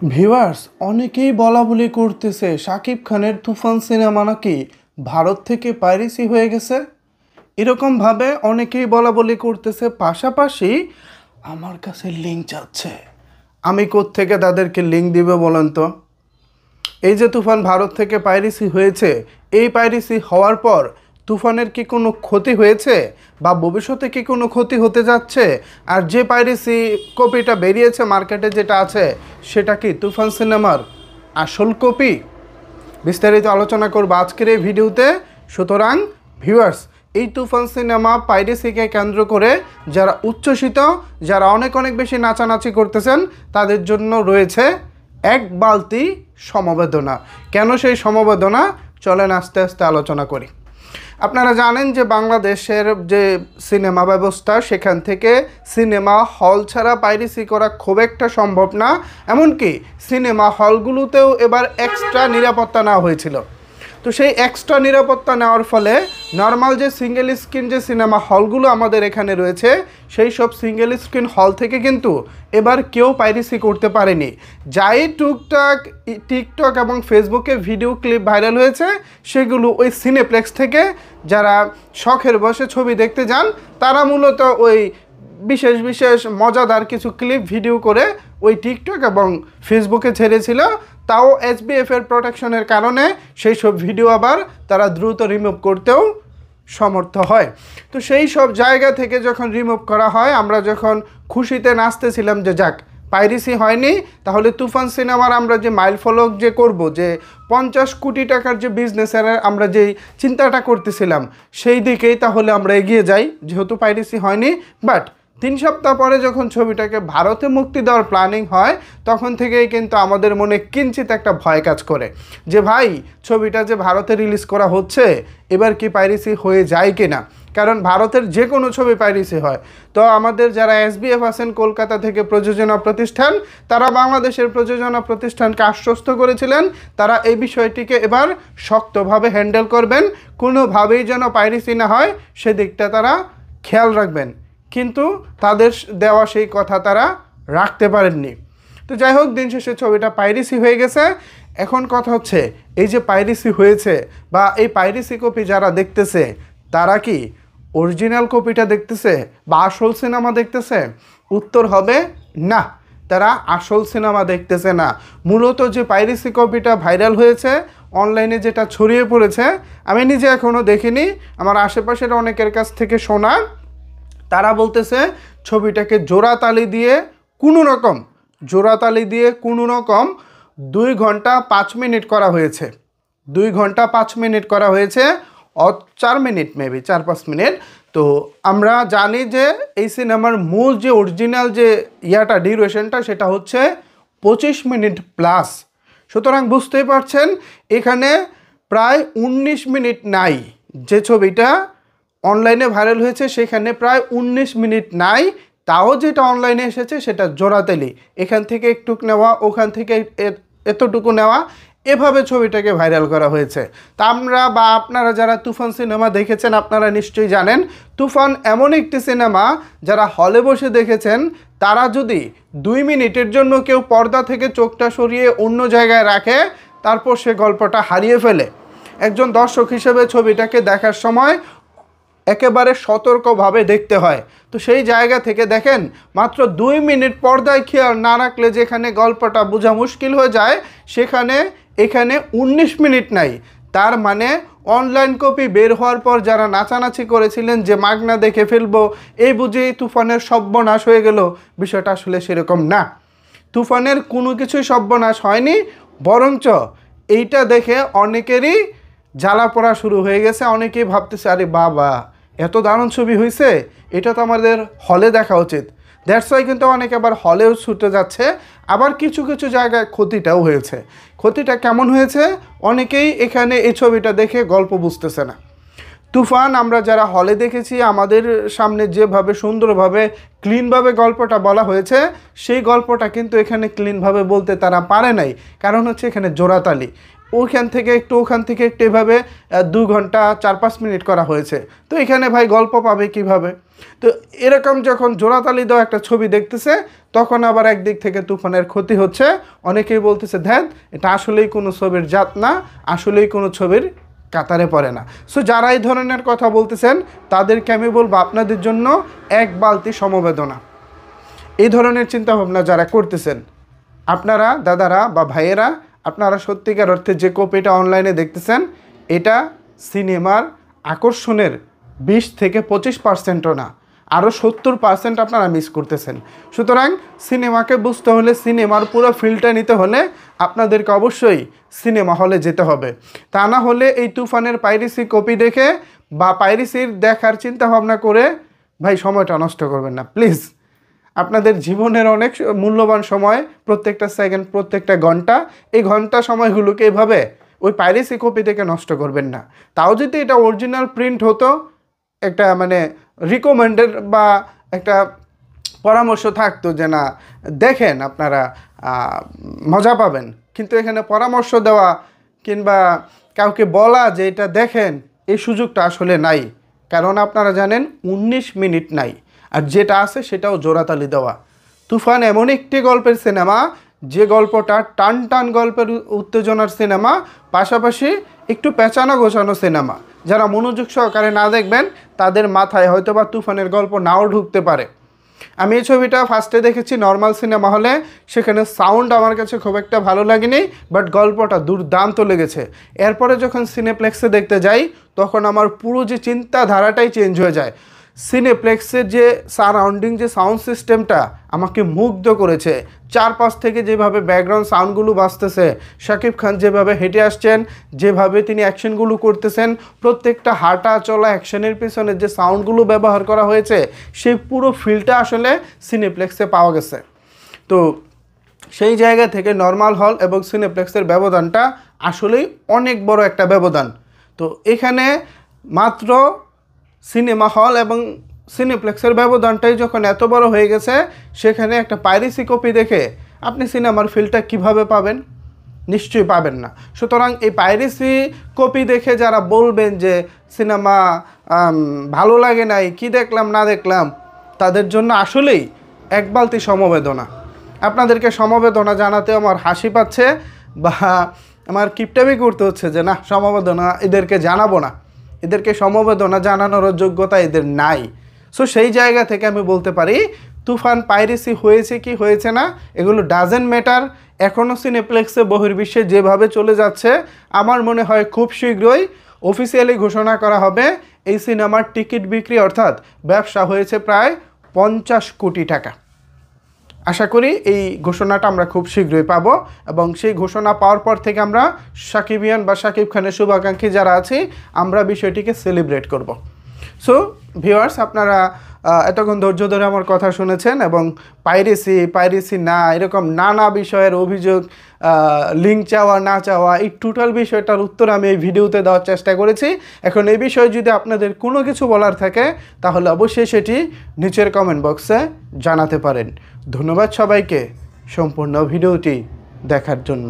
Viewers অনেকেই বলাবলি করতেছে শাকিব খানের তুফান সিনেমা নাকি ভারত থেকে পাইরেসি হয়ে গেছে। এরকমভাবে অনেকেই বলাবলি করতেছে, পাশাপাশি আমার কাছে লিঙ্ক চাচ্ছে। আমি কোত্থেকে তাদেরকে লিঙ্ক দিবে বলেন তো? এই যে তুফান ভারত থেকে পাইরেসি হয়েছে, এই পাইরেসি হওয়ার পর তুফানের কি কোনো ক্ষতি হয়েছে বা ভবিষ্যতে কি কোনো ক্ষতি হতে যাচ্ছে? আর যে পাইরেসি কপিটা বেরিয়েছে মার্কেটে যেটা আছে, সেটা কি তুফান সিনেমার আসল কপি? বিস্তারিত আলোচনা করব আজকের এই ভিডিওতে। সুতরাং ভিউয়ার্স, এই তুফান সিনেমা পাইরেসিকে কেন্দ্র করে যারা উচ্ছ্বসিত, যারা অনেক অনেক বেশি নাচানাচি করতেছেন, তাদের জন্য রয়েছে এক বালতি সমবেদনা। কেন সেই সমবেদনা? চলেন আস্তে আস্তে আলোচনা করি। আপনারা জানেন যে বাংলাদেশের যে সিনেমা ব্যবস্থা, সেখান থেকে সিনেমা হল ছাড়া পাইরেসি করা খুব একটা সম্ভব না। এমনকি সিনেমা হলগুলোতেও এবার এক্সট্রা নিরাপত্তা নেওয়া হয়েছিল। তো সেই এক্সট্রা নিরাপত্তা নেওয়ার ফলে নর্মাল যে সিঙ্গেল স্ক্রিন যে সিনেমা হলগুলো আমাদের এখানে রয়েছে, সেই সব সিঙ্গেল স্ক্রিন হল থেকে কিন্তু এবার কেউ পাইরেসি করতে পারেনি। যাই টুকটাক টিকটক এবং ফেসবুকে ভিডিও ক্লিপ ভাইরাল হয়েছে, সেগুলো ওই সিনেপ্লেক্স থেকে যারা শখের বসে ছবি দেখতে যান, তারা মূলত ওই বিশেষ বিশেষ মজাদার কিছু ক্লিপ ভিডিও করে ওই টিকটক এবং ফেসবুকে ছেড়েছিল। তাও এসবিএফের প্রোটেকশনের কারণে সেই সব ভিডিও আবার তারা দ্রুত রিমুভ করতেও সমর্থ হয়। তো সেই সব জায়গা থেকে যখন রিমুভ করা হয়, আমরা যখন খুশিতে নাচতেছিলাম যে যাক পাইরেসি হয়নি, তাহলে তুফান সিনেমার আমরা যে মাইলফলক যে করব, যে 50 কোটি টাকার যে বিজনেসের আমরা যেই চিন্তাটা করতেছিলাম, সেই দিকেই তাহলে আমরা এগিয়ে যাই, যেহেতু পাইরেসি হয়নি। বাট 3 সপ্তাহ পরে যখন ছবিটাকে ভারতে মুক্তি দেওয়ার প্ল্যানিং হয়, তখন থেকেই কিন্তু আমাদের মনে কিঞ্চিত একটা ভয় কাজ করে যে ভাই, ছবিটা যে ভারতে রিলিজ করা হচ্ছে, এবার কি পাইরেসি হয়ে যায় কি না। কারণ ভারতের যে কোনো ছবি পাইরেসি হয়। তো আমাদের যারা এসবিএফ আছেন কলকাতা থেকে প্রযোজনা প্রতিষ্ঠান, তারা বাংলাদেশের প্রযোজনা প্রতিষ্ঠানকে আশ্বস্ত করেছিলেন তারা এই বিষয়টিকে এবার শক্তভাবে হ্যান্ডেল করবেন, কোনোভাবেই যেন পাইরেসি না হয় সেদিকটা তারা খেয়াল রাখবেন। কিন্তু তাদের দেওয়া সেই কথা তারা রাখতে পারেননি। তো যাই হোক, দিন শেষে ছবিটা পাইরেসি হয়ে গেছে। এখন কথা হচ্ছে, এই যে পাইরেসি হয়েছে বা এই পাইরেসি কপি যারা দেখতেছে, তারা কি অরিজিনাল কপিটা দেখতেছে বা আসল সিনেমা দেখতেছে? উত্তর হবে না, তারা আসল সিনেমা দেখতেছে না। মূলত যে পাইরেসি কপিটা ভাইরাল হয়েছে অনলাইনে, যেটা ছড়িয়ে পড়েছে, আমি নিজে এখনও দেখিনি, আমার আশেপাশের অনেকের কাছ থেকে শোনা, তারা বলতেছে ছবিটাকে জোড়াতালি দিয়ে কোনো রকম 2 ঘন্টা 5 মিনিট করা হয়েছে। 2 ঘন্টা 5 মিনিট করা হয়েছে, 4 মিনিট মেবি 4-5 মিনিট। তো আমরা জানি যে এই সিনেমার মূল যে অরিজিনাল যে ডিউরেশনটা, সেটা হচ্ছে 25 মিনিট প্লাস। সুতরাং বুঝতেই পারছেন এখানে প্রায় 19 মিনিট নাই। যে ছবিটা অনলাইনে ভাইরাল হয়েছে সেখানে প্রায় 19 মিনিট নাই। তাও যেটা অনলাইনে এসেছে সেটা জোড়াতালি, এখান থেকে একটু নেওয়া, ওখান থেকে এতটুকু নেওয়া, এভাবে ছবিটাকে ভাইরাল করা হয়েছে। তা আমরা বা আপনারা যারা তুফান সিনেমা দেখেছেন, আপনারা নিশ্চয়ই জানেন তুফান এমন একটি সিনেমা যারা হলে বসে দেখেছেন, তারা যদি 2 মিনিটের জন্য কেউ পর্দা থেকে চোখটা সরিয়ে অন্য জায়গায় রাখে, তারপর সে গল্পটা হারিয়ে ফেলে। একজন দর্শক হিসেবে ছবিটাকে দেখার সময় একেবারে সতর্কভাবে দেখতে হয়। তো সেই জায়গা থেকে দেখেন, মাত্র 2 মিনিট পর্দায় খেয়াল না রাখলে যেখানে গল্পটা বোঝা মুশকিল হয়ে যায়, এখানে 19 মিনিট নাই। তার মানে অনলাইন কপি বের হওয়ার পর যারা নাচানাচি করেছিলেন যে মাগনা দেখে ফেলবো, এই বুঝেই তুফানের সর্বনাশ হয়ে গেল, বিষয়টা আসলে সেরকম না। তুফানের কোনো কিছুই সর্বনাশ হয়নি, বরঞ্চ এইটা দেখে অনেকেরই জ্বালা পড়া শুরু হয়ে গেছে। অনেকেই ভাবতেছে, আরে বাবা, এত দারুণ ছবি হয়েছে, এটা তো আমাদের হলে দেখা উচিত। দ্যাটস ওয়াই কিন্তু অনেকে আবার হলেও ছুটে যাচ্ছে। আবার কিছু কিছু জায়গায় ক্ষতিটাও হয়েছে। ক্ষতিটা কেমন হয়েছে? অনেকেই এখানে এই ছবিটা দেখে গল্প বুঝতেছে না। তুফান আমরা যারা হলে দেখেছি, আমাদের সামনে যেভাবে সুন্দরভাবে ক্লিনভাবে গল্পটা বলা হয়েছে, সেই গল্পটা কিন্তু এখানে ক্লিনভাবে বলতে তারা পারে নাই। কারণ হচ্ছে এখানে জোড়াতালি, ওখান থেকে একটু ওখান থেকে একটু এভাবে 2 ঘন্টা 4-5 মিনিট করা হয়েছে। তো এখানে ভাই গল্প পাবে কিভাবে? তো এরকম যখন জোড়াতালি দেওয়া একটা ছবি দেখতেছে, তখন আবার একদিক থেকে তুফানের ক্ষতি হচ্ছে। অনেকেই বলতেছে ধ্যান, এটা আসলেই কোনো ছবির জাত না, আসলেই কোনো ছবির কাতারে পড়ে না। সো যারা এই ধরনের কথা বলতেছেন, তাদেরকে আমি বলবো আপনাদের জন্য এক বালতি সমবেদনা। এই ধরনের চিন্তাভাবনা যারা করতেছেন, আপনারা দাদারা বা ভাইয়েরা, আপনারা সত্যিকার অর্থে যে কপিটা অনলাইনে দেখতেছেন, এটা সিনেমার আকর্ষণের 20-25%ও না, আরও 70% আপনারা মিস করতেছেন। সুতরাং সিনেমাকে বুঝতে হলে, সিনেমার পুরো ফিলটা নিতে হলে আপনাদেরকে অবশ্যই সিনেমা হলে যেতে হবে। তা না হলে এই তুফানের পাইরেসি কপি দেখে বা পাইরেসির দেখার চিন্তা ভাবনা করে ভাই সময়টা নষ্ট করবেন না প্লিজ। আপনাদের জীবনের অনেক মূল্যবান সময়, প্রত্যেকটা সেকেন্ড, প্রত্যেকটা ঘন্টা, এই ঘন্টা সময়গুলোকে এভাবে ওই পাইরেসি কপি থেকে নষ্ট করবেন না। তাও যদি এটা অরিজিনাল প্রিন্ট হতো, একটা মানে রিকমেন্ডেড বা একটা পরামর্শ থাকতো যে না দেখেন আপনারা মজা পাবেন, কিন্তু এখানে পরামর্শ দেওয়া কিংবা কাউকে বলা যে এটা দেখেন, এই সুযোগটা আসলে নাই। কারণ আপনারা জানেন 19 মিনিট নাই, আর যেটা আছে সেটাও জোড়াতালি দেওয়া। তুফান এমন একটি গল্পের সিনেমা, যে গল্পটা টান টান গল্পের উত্তেজনার সিনেমা, পাশাপাশি একটু পেঁচানো গোছানো সিনেমা। যারা মনোযোগ সহকারে না দেখবেন, তাদের মাথায় হয়তো বা তুফানের গল্প নাও ঢুকতে পারে। আমি এই ছবিটা ফার্স্টে দেখেছি নর্মাল সিনেমা হলে, সেখানে সাউন্ড আমার কাছে খুব একটা ভালো লাগেনি, বাট গল্পটা দুর্দান্ত লেগেছে। এরপরে যখন সিনেপ্লেক্সে দেখতে যাই, তখন আমার পুরো যে চিন্তাধারাটাই চেঞ্জ হয়ে যায়। সিনেপ্লেক্সের যে সারাউন্ডিং যে সাউন্ড সিস্টেমটা আমাকে মুগ্ধ করেছে। চারপাশ থেকে যেভাবে ব্যাকগ্রাউন্ড সাউন্ডগুলো বাজতেছে, শাকিব খান যেভাবে হেঁটে আসছেন, যেভাবে তিনি অ্যাকশনগুলো করতেছেন, প্রত্যেকটা হাঁটা চলা অ্যাকশনের পিছনে যে সাউন্ডগুলো ব্যবহার করা হয়েছে, সেই পুরো ফিলটা আসলে সিনেপ্লেক্সে পাওয়া গেছে। তো সেই জায়গা থেকে নর্মাল হল এবং সিনেপ্লেক্সের ব্যবধানটা আসলেই অনেক বড় একটা ব্যবধান। তো এখানে মাত্র সিনেমা হল এবং সিনেপ্লেক্সের ব্যবধানটাই যখন এত বড় হয়ে গেছে, সেখানে একটা পাইরেসি কপি দেখে আপনি সিনেমার ফিলটা কিভাবে পাবেন? নিশ্চয়ই পাবেন না। সুতরাং এই পাইরেসি কপি দেখে যারা বলবেন যে সিনেমা ভালো লাগে নাই, কি দেখলাম না দেখলাম, তাদের জন্য আসলেই এক বালতি সমবেদনা। আপনাদেরকে সমবেদনা জানাতে আমার হাসি পাচ্ছে, বা আমার কিপটামি করতে হচ্ছে যে না, সমবেদনা এদেরকে জানাবো না, এদেরকে সমবেদনা জানানোর যোগ্যতা এদের নাই। সো সেই জায়গা থেকে আমি বলতে পারি তুফান পাইরেসি হয়েছে কি হয়েছে না, এগুলো ডাজেন্ট ম্যাটার। এখনও সিনেপ্লেক্সে বহির্বিশ্বে যেভাবে চলে যাচ্ছে, আমার মনে হয় খুব শীঘ্রই অফিসিয়ালি ঘোষণা করা হবে এই সিনেমার টিকিট বিক্রি অর্থাৎ ব্যবসা হয়েছে প্রায় 50 কোটি টাকা। আশা করি এই ঘোষণাটা আমরা খুব শীঘ্রই পাবো, এবং সেই ঘোষণা পাওয়ার পর থেকে আমরা সাকিবিয়ান বা শাকিব খানের শুভাকাঙ্ক্ষী যারা আছি, আমরা বিষয়টিকে সেলিব্রেট করব। সো ভিউয়ার্স, আপনারা এতক্ষণ ধৈর্য ধরে আমার কথা শুনেছেন, এবং পাইরেসি না এরকম নানা বিষয়ের অভিযোগ, লিঙ্ক চাওয়া না চাওয়া, এই টোটাল বিষয়টার উত্তর আমি এই ভিডিওতে দেওয়ার চেষ্টা করেছি। এখন এই বিষয়ে যদি আপনাদের কোনো কিছু বলার থাকে, তাহলে অবশ্যই সেটি নিচের কমেন্ট বক্সে জানাতে পারেন। ধন্যবাদ সবাইকে সম্পূর্ণ ভিডিওটি দেখার জন্য।